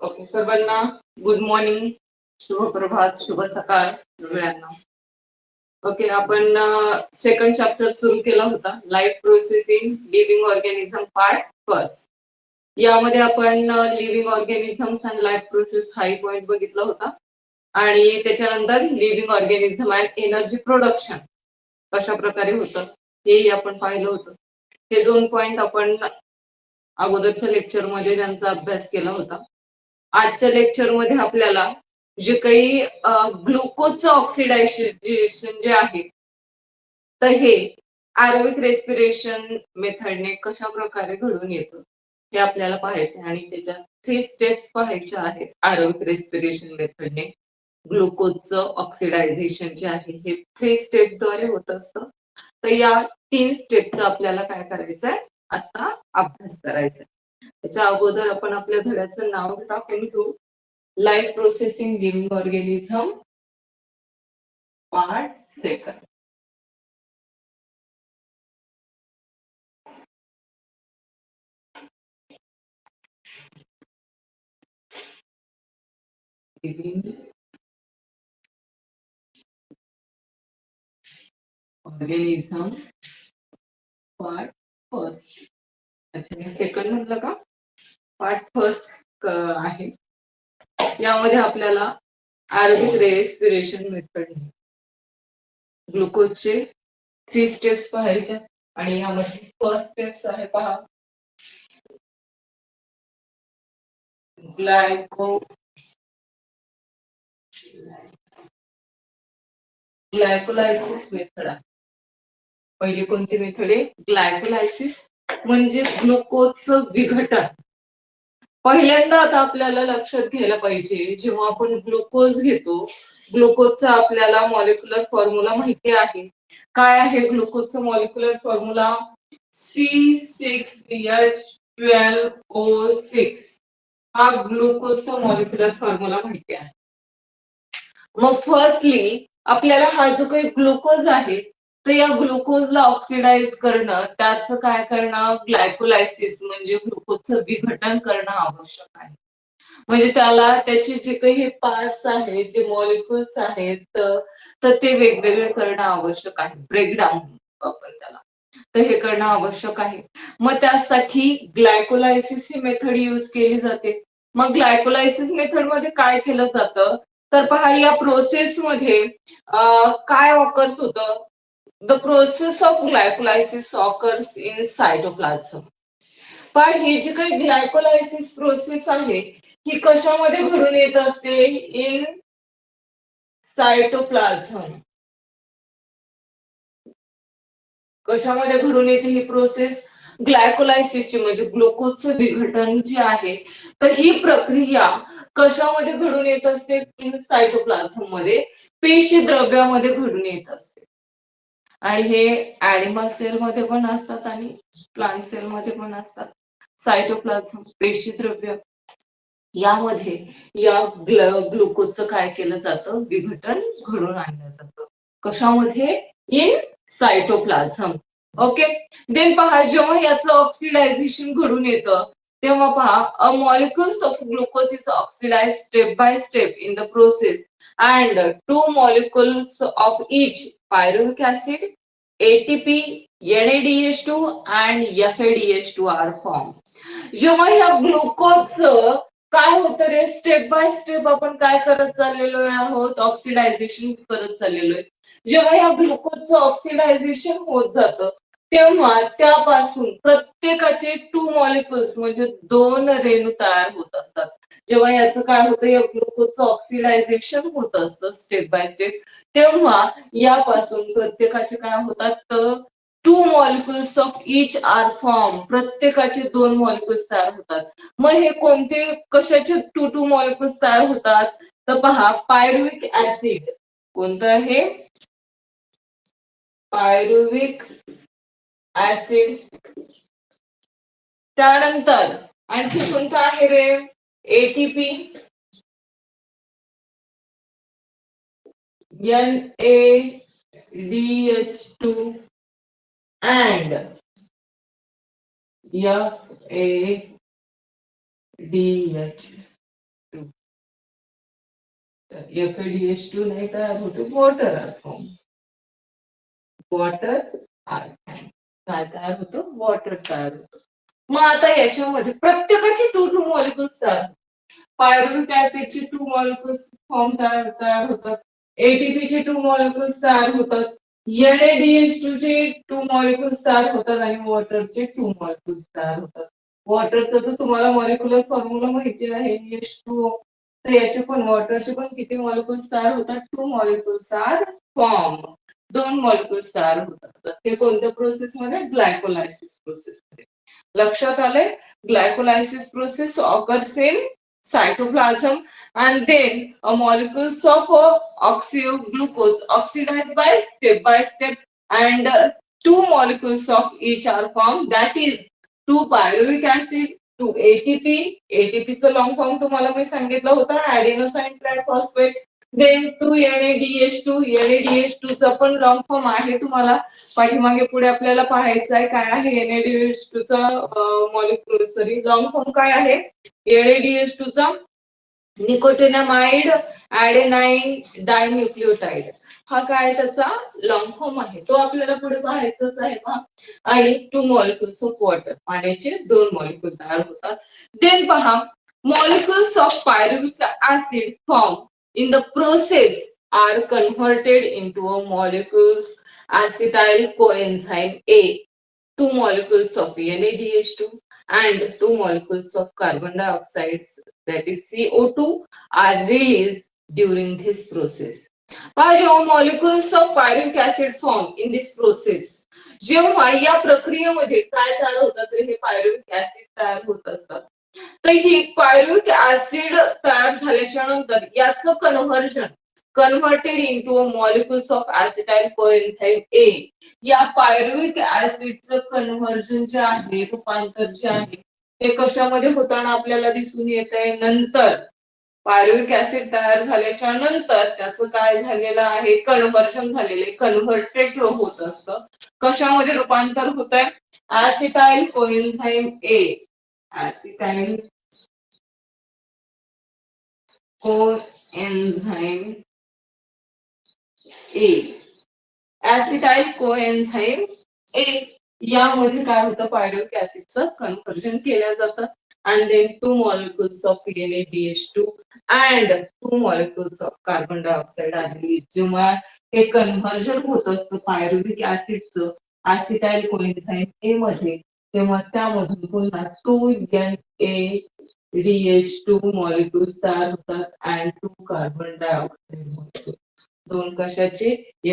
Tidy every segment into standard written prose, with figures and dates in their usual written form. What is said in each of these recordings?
Okay सर्वांना good morning, शुभ प्रभात, शुभ सकाळ सगळ्यांना. ओके आपण सेकंड चॅप्टर सुरू केला होता, life processing living organism part first. यामध्ये आपण living organisms and life process high point बघितला होता आणि त्याच्यानंतर living organism and energy production कशा प्रकारे होतं हेही आपण पाहिलं होतं. हे 2 पॉइंट आपण अगोदरच्या लेक्चर मध्ये त्यांचा अभ्यास केला होता. आजच्या लेक्चर मध्ये आपल्याला जे काही ग्लुकोजचं ऑक्सिडायझेशन जे आहे तर हे एरोबिक रेस्पिरेशन मेथडने कशा प्रकारे घडून येतं हे आपल्याला पाहायचं आहे आणि त्याच्या 3 स्टेप्स पाहायच्या आहेत. एरोबिक रेस्पिरेशन मेथडने ग्लुकोजचं ऑक्सिडायझेशन जे आहे हे 3 स्टेपद्वारे होत असतं. तर या 3 स्टेपचा आपल्याला काय करायचं आहे, आता अभ्यास करायचा आहे. त्याच्या अगोदर आपण आपल्या धड्याचं नाव टाकून घेऊ. Life processing living organism part second. Living organism part first. अच्छा मी सेकंड म्हटलं का? पार्ट फर्स्ट आहे. यामध्ये आपल्याला एरोबिक रेस्पिरेशन मेथड ग्लुकोजचे 3 स्टेप्स पाहायचे आणि यामध्ये फर्स्ट स्टेप्स आहे पहा, ग्लायकोलायसिस मेथड आहे. पहिली कोणती मेथड आहे? ग्लायकोलायसिस म्हणजे ग्लुकोजचं विघटन. पहिल्यांदा आता आपल्याला लक्षात घ्यायला पाहिजे, जेव्हा आपण ग्लुकोज घेतो, ग्लुकोजचा आपल्याला मॉलिक्युलर फॉर्म्युला माहिती आहे. काय आहे ग्लुकोजचा मॉलिक्युलर फॉर्म्युला? C6H12O6 हा ग्लुकोजचा मॉलिक्युलर फॉर्म्युला माहिती आहे. मग फर्स्टली आपल्याला हा जो काही ग्लुकोज आहे तर या ग्लुकोजला ऑक्सिडाइज करणं, त्याचं काय करणं, ग्लायकोलायसिस म्हणजे ग्लुकोजचं विघटन करणं आवश्यक आहे. म्हणजे त्याला त्याचे जे काही पार्ट्स आहेत, जे मॉलिक्युल्स आहेत तर ते वेगवेगळे करणं आवश्यक आहे. ब्रेकडाऊन आपण त्याला, तर हे करणं आवश्यक आहे. मग त्यासाठी ग्लायकोलायसिस ही मेथड यूज केली जाते. मग ग्लायकोलायसिस मेथड मध्ये काय केलं जातं, तर पहा या प्रोसेस मध्ये काय ऑकर्स होतं, the process of glycolysis occurs in cytoplasm. पण ही जी काही ग्लायकोलायसिस प्रोसेस आहे ही कशामध्ये घडून येत असते? In cytoplasm. कशामध्ये घडून येते ही प्रोसेस? ग्लायकोलायसिसची म्हणजे ग्लुकोजचं विघटन जे आहे तर ही प्रक्रिया कशामध्ये घडून येत असते? इन सायटोप्लाझम मध्ये, पेशी द्रव्यामध्ये घडून येत असते. आणि हे ऍनिमल सेल मध्ये पण असतात आणि प्लांट सेल मध्ये पण असतात. सायटोप्लाझम पेशी द्रव्य यामध्ये या ग्लुकोजचं काय केलं जातं, विघटन घडून आणलं जातं. कशामध्ये? In cytoplasm. ओके. देन पहा जेव्हा याचं ऑक्सिडायझेशन घडून येतं तेव्हा पहा a molecules of glucose is oxidise step by step in the process and 2 molecules of each pyruvic acid, ATP, NADH2 and FADH2 are formed. जेव्हा या ग्लुकोजचं काय होतं रे, स्टेप बाय स्टेप आपण काय करत चाललेलो आहोत, ऑक्सिडायझेशन करत चाललेलो आहे. जेव्हा या ग्लुकोजचं ऑक्सिडायझेशन होत जातं तेव्हा त्यापासून प्रत्येकाचे 2 मॉलिक्युल्स म्हणजे 2 रेणू तयार होत असतात. जेव्हा याचं काय होतं, या ग्लुकोजचं ऑक्सिडायझेशन होत असतं स्टेप बाय स्टेप, तेव्हा यापासून प्रत्येकाचे काय होतात, तर 2 molecules of each are form. प्रत्येकाचे 2 मॉलिक्युल्स तयार होतात. मग हे कोणते कशाचे 2 मॉलिक्युल्स तयार होतात, तर पहा पायरुविक ऍसिड. कोणतं आहे? Pyruvic acid. त्यानंतर आणखी कोणतं आहे रे? ATP, NADH2 and FADH. FADH2 नाही तयार होते water are form. Water are form काय तयार होतं? वॉटर तयार होतं. मग आता याच्यामध्ये प्रत्येकाचे 2 मॉलिक्युल्स तयार. पायरुव्हिक ऍसिडचे 2 मॉलिक्युल्स फॉर्म तयार होतात. एटीपीचे 2 मॉलिक्युल्स तयार होतात. NADH2 चे 2 मॉलिक्युल्स तयार होतात आणि वॉटरचे 2 मॉलिक्युल्स तयार होतात. वॉटरचा तर तुम्हाला मॉलिक्युलर फॉर्म्युला माहिती आहे H2O. तर याचे पण वॉटरचे पण किती मॉलिक्युल्स तयार होतात? 2 मॉलिक्युल्स आर फॉर्म. 2 मॉलिक्युल्स तयार होत असतात. हे कोणत्या प्रोसेसमध्ये? ग्लायकोलायसिस प्रोसेसमध्ये. लक्षात आले? Glycolysis process occurs in cytoplasm, and then a molecules of glucose oxidized by step, and 2 molecules of each are formed, that is 2 pyruvic acid, 2 ATP. ATP चं लॉंग फॉर्म तुम्हाला मी सांगितलं होतं, ऍडेनोसाइन ट्रायफॉस्फेट. Then 2 NADH2. NADH2 चा पण long form आहे, तुम्हाला पाठीमागे पुढे आपल्याला पाहायचं आहे काय आहे NADH2 चा मॉलिक्युल, सॉरी लॉंग फॉर्म काय आहे NADH2 चा? Nicotinamide adenine dinucleotide. हा काय त्याचा लॉंग फॉर्म आहे, तो आपल्याला पुढे पाहायचाच आहे ना. आणि 2 मॉलिक्युल्स ऑफ वॉटर, पाण्याचे 2 मॉलिक्युल तयार होतात. देन पहा, molecules of pyruvic acid form in the process are converted into a molecules acetyl coenzyme A. 2 molecules of NADH2 and 2 molecules of carbon dioxide, that is CO2, are released during this process. जेव्हा molecules of pyruvic acid form in this process, जेव्हा या प्रक्रियेमध्ये काय तयार होतात तर हे पायरुव्हिक acid तयार होत असतात. तर ही पायरुव्हिक ऍसिड तयार झाल्याच्या नंतर याचं converted into molecules of acetyl coenzyme A. या पायरुव्हिक ऍसिडचं कन्व्हर्जन जे आहे, रूपांतर जे आहे, ते कशामध्ये होताना आपल्याला दिसून येत आहे? नंतर पायरुव्हिक ऍसिड तयार झाल्याच्या नंतर त्याचं काय झालेलं आहे? कन्व्हर्जन झालेले, कन्व्हर्टेड होत असतं. कशामध्ये रूपांतर होत आहे? acetyl coenzyme A. acetyl coenzyme A. acetyl coenzyme A यामध्ये काय होतं? पायरुव्हिक ऍसिडचं कन्व्हर्जन केलं जातं. And then 2 molecules of NADH2 and 2 molecules of carbon dioxide are released. जेव्हा हे कन्व्हर्जन होत असतं पायरुव्हिक ऍसिडचं acetyl coenzyme A मध्ये, तेव्हा त्यामधून पुन्हा 2 NADH2 molecules तयार होतात and 2 carbon dioxide molecules. 2 कशाचे?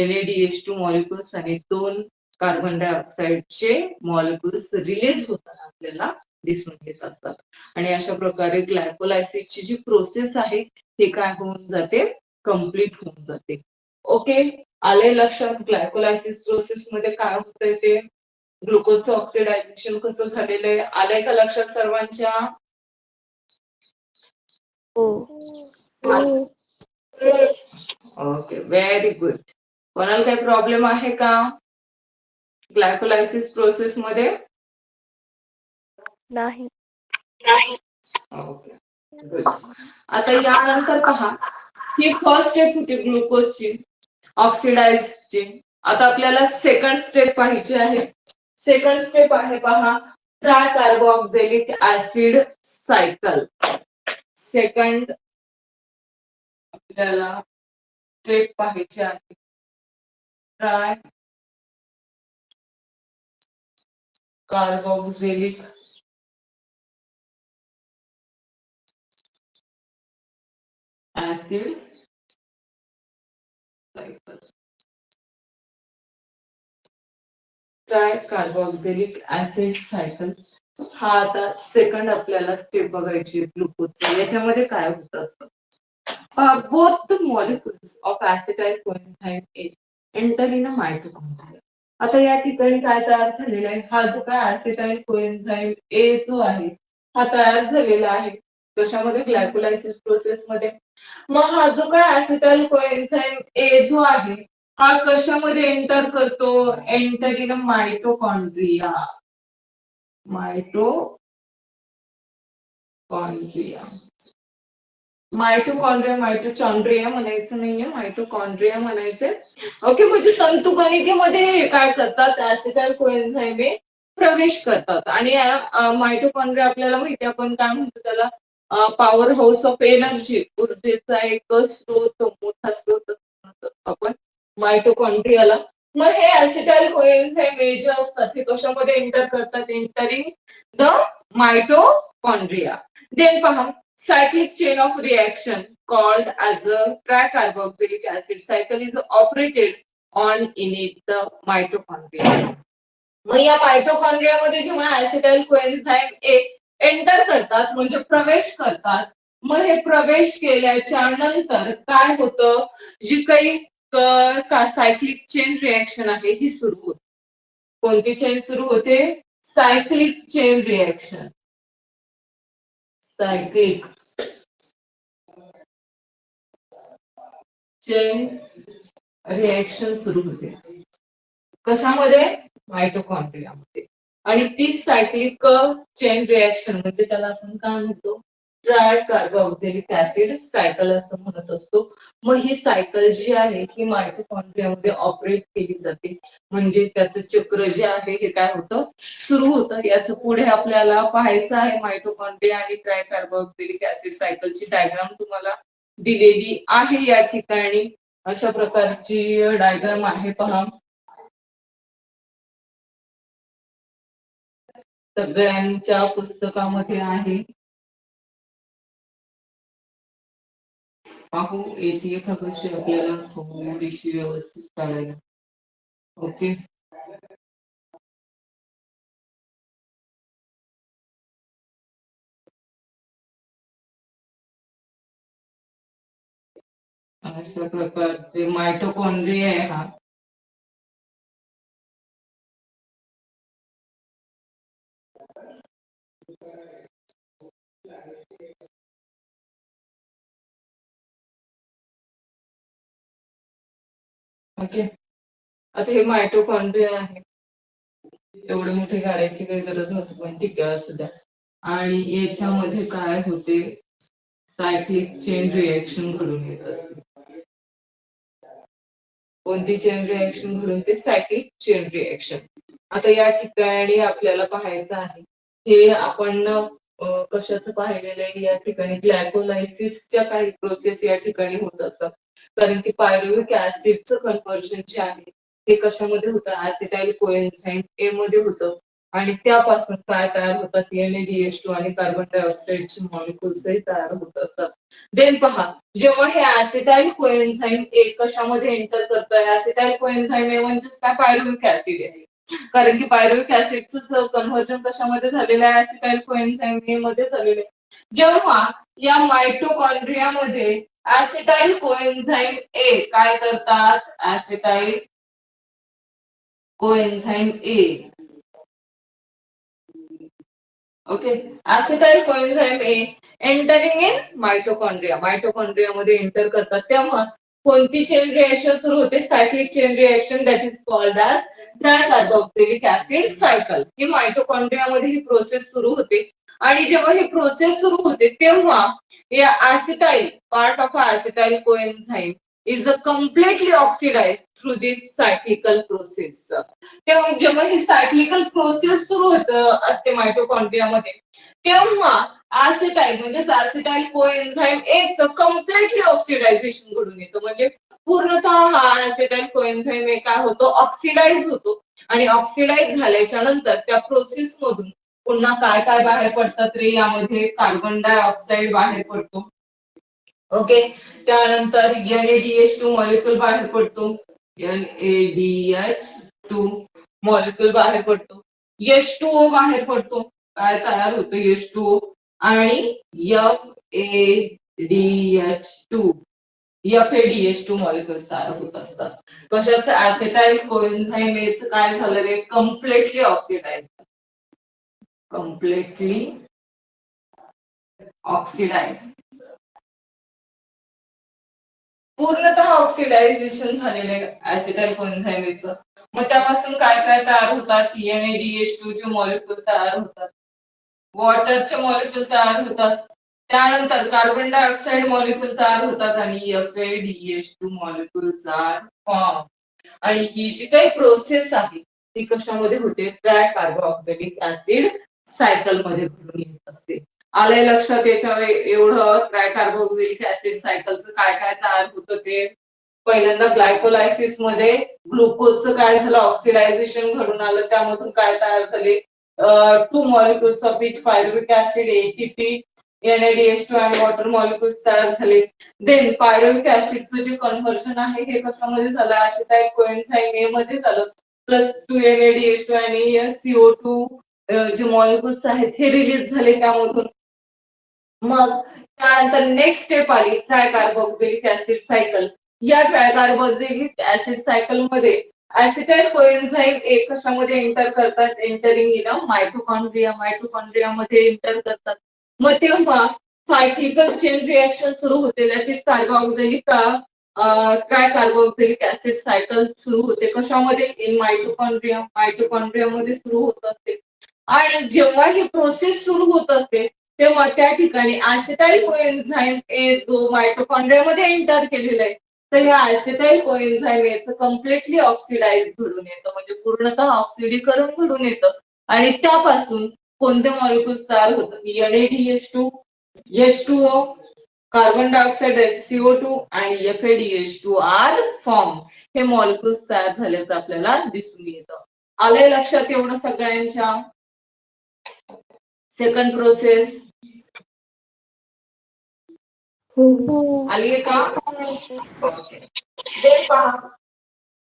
NADH2 मॉलिक्युल्स आणि 2 कार्बन डायऑक्साइडचे मॉलिक्युल्स रिलीज होताना आपल्याला दिसून येत असतात. आणि अशा प्रकारे ग्लायकोलायसिसची जी प्रोसेस आहे ते काय होऊन जाते? कंप्लीट होऊन जाते. ओके, आले लक्षात ग्लायकोलायसिस प्रोसेस मध्ये काय होतंय ते? ग्लुकोजचं ऑक्सिडायझेशन कसं झालेलं आहे? आलंय का लक्षात सर्वांच्या? Okay, very good. कोणाला काही प्रॉब्लेम आहे का ग्लायकोलायसिस प्रोसेस मध्ये? नाही. Okay, good. आता यानंतर पहा, ही फर्स्ट स्टेप होती ग्लुकोजची, ऑक्सिडाइजची. आता आपल्याला सेकंड स्टेप पाहिजे आहे. सेकंड स्टेप आहे पहा, ट्रायकार्बोक्झिलिक ऍसिड सायकल. सेकंड आपल्याला स्टेप पाहिजे आहे try carboxylic acid cycle. Try carboxylic acid cycle हा आता सेकंड आपल्याला स्टेप बघायची ग्लुकोजची. याच्यामध्ये काय होत असतं? both the molecules of acetyl coenzyme A enter in a mitochondria. आता या ठिकाणी काय तयार झालेला आहे? हा जो काय acetyl coenzyme A जो आहे हा तयार झालेला आहे कशामध्ये? ग्लायकोलायसिस प्रोसेस मध्ये. मग हा जो काय acetyl coenzyme A जो आहे हा कशामध्ये एंटर करतो? Enter in a mitochondria. Mitochondria. Mitochondria म्हणायचं नाहीये, मायटोकॉन्ड्रिया म्हणायचंय. ओके, म्हणजे तंतुगणिकेमध्ये काय करतात, ऍसिटाइल कोएन्झाइम हे प्रवेश करतात. आणि मायटोकॉन्ड्रिया आपल्याला माहिती, आपण काय म्हणतो त्याला, पॉवर हाऊस ऑफ एनर्जी, ऊर्जेचा एक स्रोत, मोठा स्रोत म्हणतो आपण मायटोकॉन्ड्रियाला. मग हे ऍसिटाइल कोएन्झाइम जे असतात ते कशामध्ये एंटर करतात, एंटरिंग द मायटोकॉन्ड्रिया. देन पहा, cyclic chain of reaction called as a tricarboxylic acid cycle is operated on in the mitochondria. मग या मायटोकॉन्ड्रियामध्ये जेव्हा ऍसिटाइल कोएन्झाइम एंटर करतात, म्हणजे प्रवेश करतात, मग हे प्रवेश केल्याच्या नंतर काय होतं, जी काही सायक्लिक चेन रिएक्शन आहे ही सुरू होते. कोणती चेन सुरू होते, cyclic chain reaction, cyclic chain reaction सुरू होते. कशामध्ये, मायटोकॉन्ड्रियामध्ये. आणि ती सायक्लिक चेन रिएक्शन म्हणजे त्याला आपण काय म्हणतो, ट्राय कार्बोक्सिलिक ऍसिड सायकल असं म्हणत असतो. मग ही सायकल जी आहे ही मायटोकॉन्ड्रियामध्ये ऑपरेट केली जाते. म्हणजे त्याचं चक्र जे आहे हे काय होतं, सुरू होतं. याचं पुढे आपल्याला पाहायचं आहे. मायटोकॉन्ड्रिया आणि ट्राय कार्बोक्सिलिक ऍसिड सायकलची डायग्राम तुम्हाला दिलेली आहे या ठिकाणी. अशा प्रकारची डायग्राम आहे, पहा. सगळ्यांच्या पुस्तकामध्ये आहे. पाहू, येते एका गोष्टी आपल्याला थोडीशी व्यवस्थित करायला. ओके, अशा प्रकारचे मायटोकॉन्ड्रिया आहे हा. ओके, आता हे मायटोकॉन्ड्रिया आहे. एवढे मोठे काढायची काही गरज नव्हती, पण ठीक आहे, असू द्या. आणि याच्यामध्ये काय होते, सायक्लिक चेन रिएक्शन घडून येत असते. कोणती चेन रिएक्शन घडून येते, सायक्लिक चेन रिएक्शन. आता या ठिकाणी आपल्याला पाहायचं आहे, हे आपण कशाचं पाहिलेलं आहे, या ठिकाणी ग्लायकोलायसिसच्या काही प्रोसेस या ठिकाणी होत असतात. कारण की पायरुव्हिक ऍसिडचं कन्व्हर्जन जे आहे ते कशामध्ये होतं, ऍसिटाइल कोएन्झाइम ए मध्ये होतं. आणि त्यापासून काय तयार होतात, NaDH2 आणि कार्बन डायऑक्साईडचे मॉलिक्युल्सही तयार होत असतात. देन पहा, जेव्हा हे ऍसिटाइल कोएन्झाइम ए कशामध्ये एंटर करतोय, ऍसिटाइल कोएन्झाइम ए म्हणजेच काय, पायरुव्हिक ऍसिड आहे. कारण की पायरुव्हिक ऍसिडचं कन्व्हर्जन कशामध्ये झालेलं आहे, ऍसिटाइल कोएन्झाइम ए मध्ये झालेलं आहे. जेव्हा या मायटोकॉन्ड्रियामध्ये ऍसिटाइल कोएन्झाइम ए काय करतात, acetyl coenzyme A, okay, acetyl coenzyme A entering in mitochondria, मायटोकॉन्ड्रियामध्ये एंटर करतात, तेव्हा कोणती चेन रिएक्शन सुरू होते, cyclic chain reaction, that is called as tricarboxylic acid cycle. ही मायटोकॉन्ड्रियामध्ये ही प्रोसेस सुरू होते. आणि जेव्हा ही प्रोसेस सुरू होते तेव्हा या acetyl part of acetyl coenzyme is a completely oxidise through this cyclical process. तेव्हा जेव्हा ही सायक्लिकल प्रोसेस सुरू होत असते मायटोकॉन्ड्रियामध्ये, तेव्हा ऍसिटाइल म्हणजे ऍसिटाइल कोएन्झाइम एक कम्प्लिटली ऑक्सिडायझेशन घडून येतं. म्हणजे पूर्णतः हा ऍसिटाइल कोएन्झाइम एक काय होतो, ऑक्सिडाइज होतो. आणि ऑक्सिडाइज झाल्याच्या नंतर त्या प्रोसेस मधून पुन्हा काय काय बाहेर पडतात रे, यामध्ये कार्बन डायऑक्साईड बाहेर पडतो. ओके, त्यानंतर NaDH2 मॉलिक्युल बाहेर पडतो, NaDH2 मॉलिक्युल बाहेर पडतो, H2O बाहेर पडतो. काय तयार होतं, H2O. आणि FADH2 मॉलिक्युल्स तयार होत असतात. कशाचं, ऍसिटाइल कोएन्झाइम एच काय झालं रे, कम्प्लिटली ऑक्सिडाइज, कम्प्लिटली ऑक्सिडाइज, पूर्णतः ऑक्सिडायझेशन झालेलं आहे ऍसिटाइल कोएन्झाइमचं. मग त्यापासून काय काय तयार होतात, NaDH2 चे मॉलिक्युल तयार होतात, वॉटरचे मॉलिक्युल तयार होतात, त्यानंतर कार्बन डायऑक्साईड मॉलिक्यूल तयार होतात आणि FADH2 मॉलिक्यूल्स आर फॉर्म. आणि ही जी काही प्रोसेस आहे ती कशामध्ये होते, ट्राय कार्बोक्सिलिक ऍसिड सायकल मध्ये घडून येत असते. आलंय लक्षात याच्या एवढं ट्राय कार्बोक्सिलिक ऍसिड सायकलचं काय काय तयार होतं ते. पहिल्यांदा ग्लायकोलायसिस मध्ये ग्लुकोजचं काय झालं, ऑक्सिडायझेशन घडून आलं, त्यामधून काय तयार झाले, 2 molecules of each pyruvic acid ATP NADH2 आणि वॉटर मॉलिक्युल्स तयार झाले. देन पायरुव्हिक ऍसिडचं जे कन्व्हर्जन आहे हे कशामध्ये झालं, ऍसिटाइल कोएन्झाइम ए मध्ये झालं, +2 NADH2 आणि CO2 जे मॉलिक्युल्स आहेत हे रिलीज झाले त्यामधून. मग त्यानंतर नेक्स्ट स्टेप आली ट्राय कार्बोक्सिलिक ऍसिड सायकल. या ट्राय कार्बोक्सिलिक ऍसिड सायकल मध्ये ऍसिटाइल कोएन्झाइम ए कशामध्ये एंटर करतात, एंटरिंग इन मायटोकॉन्ड्रिया, मायटोकॉन्ड्रिया मध्ये एंटर करतात. मग तेव्हा सायक्लिकल चेन रिएक्शन सुरू होते, that is carboxylic try carboxylic acid cycle सुरू होते. कशामध्ये, इन मायटोकॉन्ड्रिया, मायटोकॉन्ड्रिया मध्ये सुरू होत असते. आणि जेव्हा ही प्रोसेस सुरू होत असते तेव्हा त्या ठिकाणी ऍसिटाइल कोएन्झाइम ए जो मायटोकॉन्ड्रिया मध्ये एंटर केलेला आहे, तर या ऍसिटाइल कोएन्झाइम एचं कम्प्लिटली ऑक्सिडाइज घडून येतं, म्हणजे पूर्णतः ऑक्सिडीकरण घडून येतं. आणि त्यापासून कोणते मॉलिक्युल्स तयार होतात, NADH2, H2O, carbon dioxide CO2 आणि FADH2 आर फॉर्म. हे मॉलिक्युल्स तयार झाल्याचं आपल्याला दिसून येतं. आलंय लक्षात एवढं सगळ्यांच्या. सेकंड प्रोसेस आलीये का? पहा,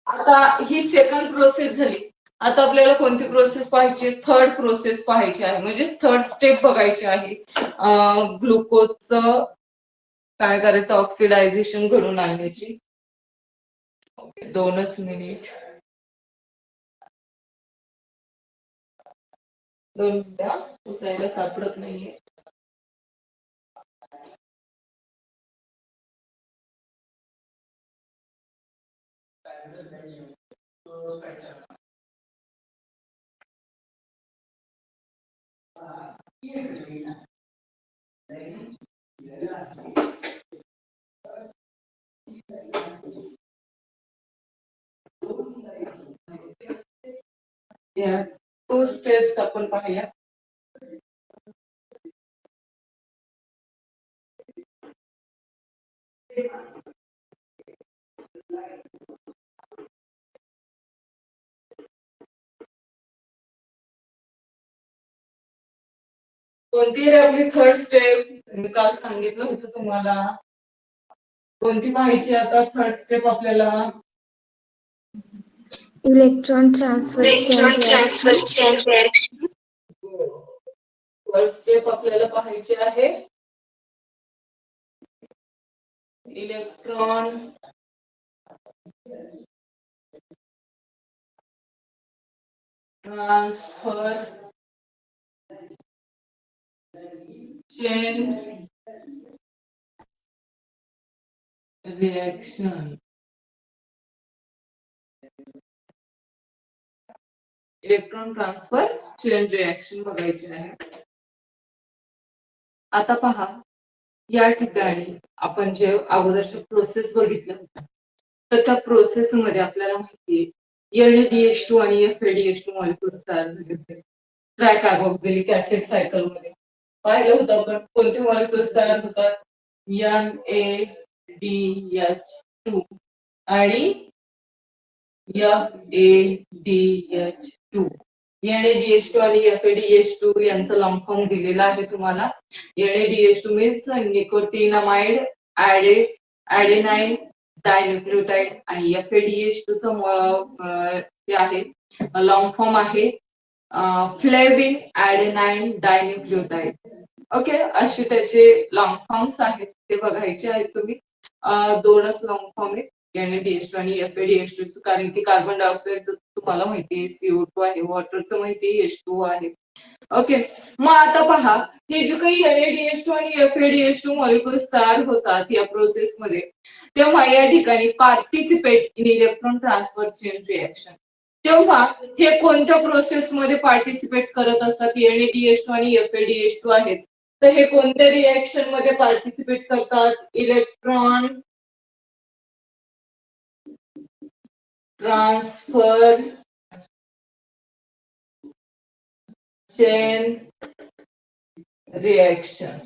आता ही सेकंड प्रोसेस झाली. आता आपल्याला कोणती प्रोसेस पाहायची, थर्ड प्रोसेस पाहायची आहे, म्हणजे थर्ड स्टेप बघायची आहे. ग्लुकोजचं काय करायचं, ऑक्सिडायझेशन घडून आणण्याची. 2 मिनिट, 2 मिनिटं, पुसायला सापडत नाहीये. या 2 स्टेप्स आपण पाहिल्या. कोणती रे आपली थर्ड स्टेप, मी काल सांगितलं होतं तुम्हाला. कोणती पाहायची आता थर्ड स्टेप आपल्याला, electron transfer chain. Third step आपल्याला पाहायची आहे electron transfer chain reaction. Electron transfer chain reaction बघायची आहे. आता पहा, या ठिकाणी आपण जे अगोदरची प्रोसेस बघितलं तर त्या प्रोसेस मध्ये आपल्याला माहिती NADH2 आणि FADH2 मॉलिक्युल्स तयार झाले होते ट्राय कार्बोक्सिलिक ऍसिड सायकल मध्ये. पाहिलं होतं आपण कोणते मॉलिक्युल्स तयार होतात, NADH2 आणि FADH2. NADH2 आणि FADH2 यांचं लॉंग फॉर्म दिलेला आहे तुम्हाला. NADH2 मीन्स निकोटिनामाइड ॲडेनाइन डायन्यूक्लियोटाइड आणि FADH2 चं जे आहे लॉंग फॉर्म आहे फ्लेविन ॲडेनाइन डायन्यूक्लियोटाइड. ओके, असे त्याचे लॉंग फॉर्म्स आहेत, ते बघायचे आहेत तुम्ही. 2च लॉंग फॉर्म आहेत NADH2 आणि FADH2, कारण की कार्बन डायऑक्साईडचं तुम्हाला माहिती आहे CO2 आहे, वॉटरचं माहिती आहे H2O आहे. ओके, मग आता पहा, हे जे काही NADH2 आणि FADH2 मॉलिक्युल्स तयार होतात या प्रोसेस मध्ये, तेव्हा या ठिकाणी participate in electron transfer chain reaction. तेव्हा हे कोणत्या प्रोसेस मध्ये पार्टिसिपेट करत असतात, NADH2 आणि FADH2 आहेत, तर हे कोणत्या रिएक्शन मध्ये पार्टिसिपेट करतात? Electron transfer chain reaction.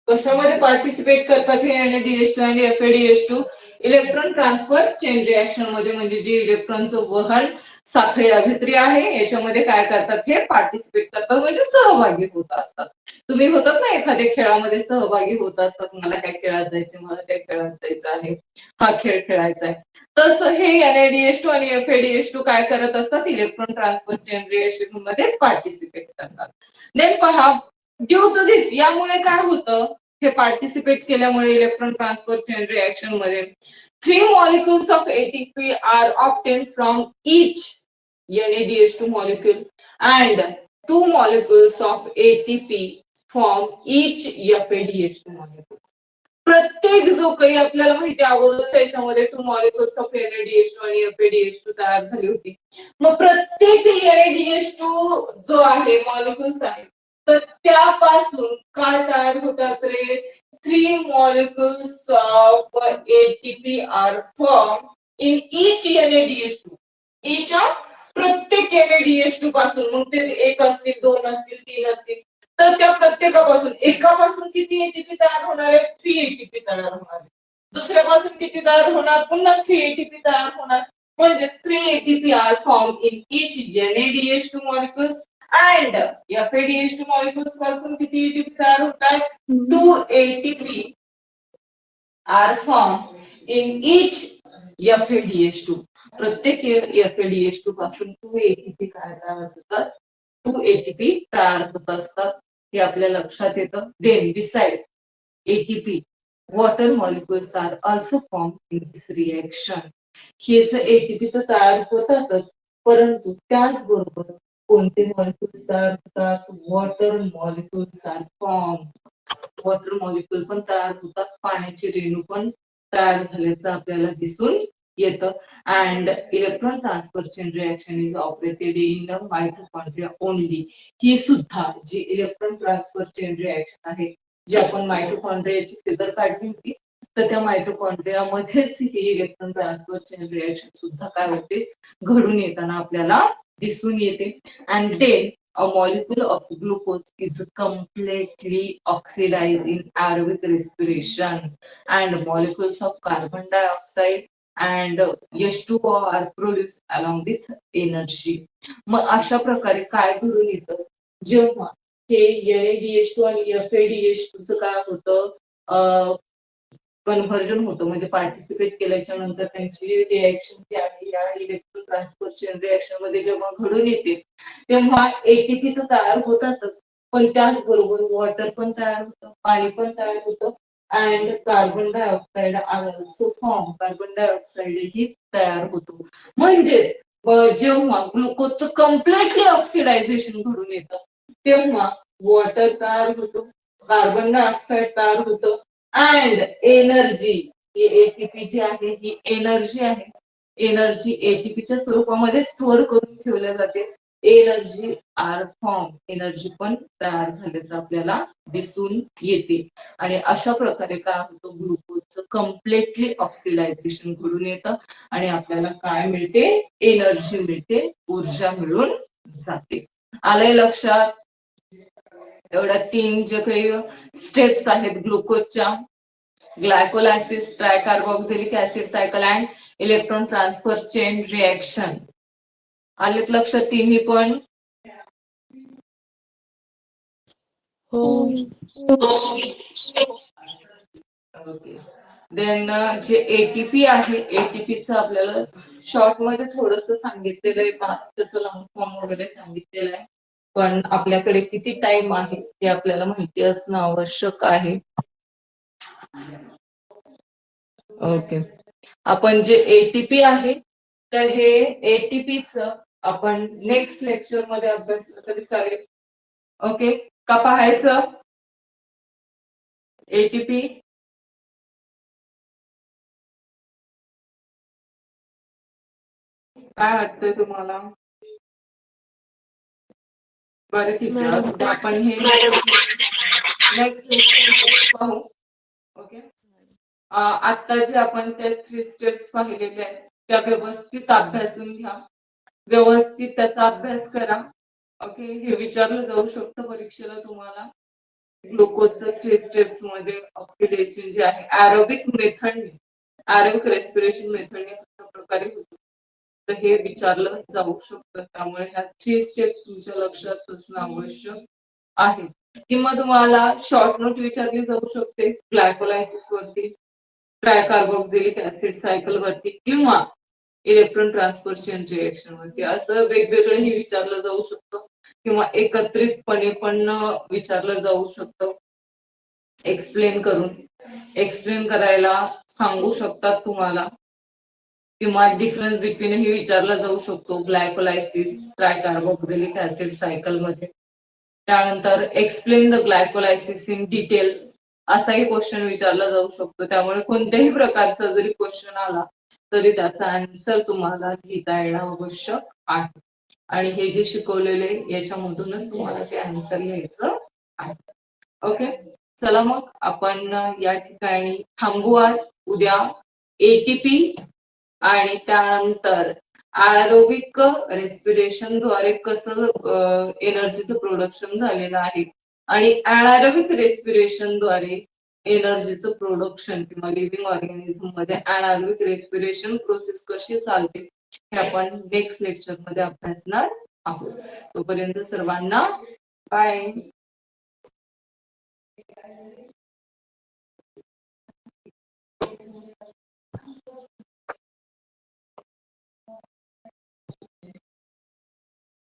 कशामध्ये पार्टिसिपेट करतात हे NaDH2 आणि FADH2? Electron transfer chain reaction मध्ये, म्हणजे जे इलेक्ट्रॉनचं वहन साखळी अभिक्रिय आहे याच्यामध्ये काय करतात? हे पार्टिसिपेट करतात, म्हणजे सहभागी होत असतात. तुम्ही होतात ना एखाद्या खेळामध्ये सहभागी होत असतात, मला काय खेळात जायचं, मला काय खेळात जायचं आहे, हा खेळ खेळायचा आहे, तसं हे NaDH2 आणि FADH2 काय करत असतात? इलेक्ट्रॉन ट्रान्सफर चेन रिएक्शन मध्ये पार्टिसिपेट करतात. देन पहा, ड्यू टू दिस, यामुळे काय होतं? हे पार्टिसिपेट केल्यामुळे इलेक्ट्रॉन ट्रान्सफर चेन रिएक्शन मध्ये 3 molecules of ATP are obtained from each NaDH2 molecule and 2 molecules of ATP from each FADH2 molecule. प्रत्येक जो काही आपल्याला माहिती आहे अगोदरच्या याच्यामध्ये 2 molecules of NaDH2 आणि FADH2 तयार झाली होती. मग प्रत्येक NaDH2 जो आहे मॉलिक्युल्स आहे, तर त्यापासून काय तयार होतात रे? 3 molecules of ATP are formed in each NaDH2. each of प्रत्येक NaDH2 पासून, मग ते 1 असतील, 2 असतील, 3 असतील, तर त्या प्रत्येकापासून एकापासून किती एटीपी तयार होणार आहे? 3 एटीपी तयार होणार आहे. दुसऱ्यापासून किती तयार होणार? पुन्हा 3 एटीपी तयार होणार. म्हणजे 3 ATP are form in each NaDH2 molecules and FADH2 molecules पासून किती एटीपी तयार होतात? 2 ATP are form in each FADH2. प्रत्येक FADH2 पासून 2 एटीपी काय तयार होतात? 2 एटीपी तयार होत असतात, हे आपल्या लक्षात येतं. Then beside ATP water molecules are also form in this reaction. हे जे एटीपी तर तयार होतातच, परंतु त्याचबरोबर कोणते मॉलिक्युल्स तयार होतात? Water molecules are form. Water molecule पण तयार होतात, पाण्याचे रेणू पण तयार झाल्याचं आपल्याला दिसून येतं. And electron transfer chain reaction is operated in mitochondria only. ही सुद्धा जी इलेक्ट्रॉन ट्रान्सफर चेन रिएक्शन आहे, जी आपण मायटोकॉन्ड्रियाची फिगर काढली होती, तर त्या मायटोकॉन्ड्रिया मध्येच ही इलेक्ट्रॉन ट्रान्सफर चेन रिएक्शन सुद्धा काय होते? घडून येताना आपल्याला दिसून येते. And then a molecule of glucose is completely oxidized in aerobic respiration and molecules of carbon dioxide and H2O are produced along with energy. मग अशा प्रकारे काय घडून येतं? जेव्हा हे NaDH2 आणि FADH2 चं काय होतं? कन्व्हर्जन होतं, म्हणजे पार्टिसिपेट केल्याच्या नंतर त्यांची रिएक्शन जी आहे या इलेक्ट्रॉन ट्रान्सफर चेन रिएक्शन मध्ये जेव्हा घडून येते, तेव्हा एटीपी तर तयार होतातच, पण त्याचबरोबर वॉटर पण तयार होतं, पाणी पण तयार होतं, and carbon dioxide also form. Carbon dioxide ही तयार होतो. म्हणजेच जेव्हा ग्लुकोजचं कम्प्लिटली ऑक्सिडायझेशन घडून येतं, तेव्हा वॉटर तयार होतो, कार्बन डायऑक्साइड तयार होतं, अँड एनर्जी. ही एटीपी जी आहे ही एनर्जी आहे. एनर्जी एटीपीच्या स्वरूपामध्ये स्टोअर करून ठेवल्या जाते. Energy R form. एनर्जी पण तयार झाल्याचं आपल्याला दिसून येते. आणि अशा प्रकारे काय होतं? ग्लुकोजचं कम्प्लिटली ऑक्सिडायझेशन घडून येतं आणि आपल्याला काय मिळते? एनर्जी मिळते, ऊर्जा मिळून जाते. आलंय लक्षात? एवढ्या 3 जे काही स्टेप्स आहेत ग्लुकोजच्या: glycolysis, tricarboxylic acid cycle and electron transfer chain reaction. आलेत लक्षात तिन्ही पण? देन जे एटीपी आहे, एटीपीचं आपल्याला शॉर्ट मध्ये थोडस सांगितलेलं आहे, त्याचं लॉंग फॉर्म वगैरे सांगितलेलं आहे, पण आपल्याकडे किती टाइम आहे ते आपल्याला माहिती असणं आवश्यक आहे. ओके, आपण जे एटीपी आहे, तर हे एटीपीच आपण नेक्स्ट लेक्चर मध्ये अभ्यासलं तरी चालेल. ओके, का पाहायचं? एटीपी काय वाटतंय तुम्हाला? बरं ठीक आहे, आपण हे नेक्स्ट पाहू. ओके. आता जे आपण त्या 3 स्टेप्स पाहिलेले आहेत त्या व्यवस्थित अभ्यासून घ्या. व्यवस्थित त्याचा अभ्यास करा. ओके. हे विचारलं जाऊ शकतं परीक्षेला तुम्हाला. ग्लुकोजचं 3 स्टेप्स मध्ये ऑक्सिडेशन जे आहे एरोबिक मेथडने, एरोबिक रेस्पिरेशन मेथडने कशा प्रकारे होतं तर हे विचारलं जाऊ शकतं. त्यामुळे ह्या 3 स्टेप्स तुमच्या लक्षात असणं आवश्यक आहे. किंवा तुम्हाला शॉर्ट नोट विचारली जाऊ शकते ग्लायकोलायसिस वरती, ट्रायकार्बोक्सिलिक ऍसिड सायकल वरती किंवा इलेक्ट्रॉन ट्रान्सफर चेन रिएक्शन वरती. असं वेगवेगळंही विचारलं जाऊ शकतं किंवा एकत्रितपणे पण विचारलं जाऊ शकतं. एक्सप्लेन करायला सांगू शकतात तुम्हाला किंवा डिफरन्स बिटवीन हे विचारला जाऊ शकतो ग्लायकोलायसिस ट्रायकार्बोक्सिलिक ऍसिड सायकल मध्ये. त्यानंतर explain the glycolysis in details असाही क्वेश्चन विचारला जाऊ शकतो. त्यामुळे कोणत्याही प्रकारचा जरी क्वेश्चन आला तरी त्याचा आन्सर तुम्हाला लिहिता येणं आवश्यक आहे. आणि हे जे शिकवलेले याच्यामधूनच तुम्हाला ते आन्सर लिहायचं आहे. ओके. चला मग आपण या ठिकाणी थांबू आज. उद्या एटीपी आणि त्यानंतर एरोबिक रेस्पिरेशन द्वारे कसं एनर्जीचं प्रोडक्शन झालेलं आहे आणि अनारोबिक रेस्पिरेशन द्वारे एनर्जीचं प्रोडक्शन किंवा लिव्हिंग ऑर्गॅनिझम मध्ये अनारोबिक रेस्पिरेशन प्रोसेस कशी चालते हे आपण नेक्स्ट लेक्चर मध्ये अभ्यासणार आहोत. तोपर्यंत सर्वांना बाय.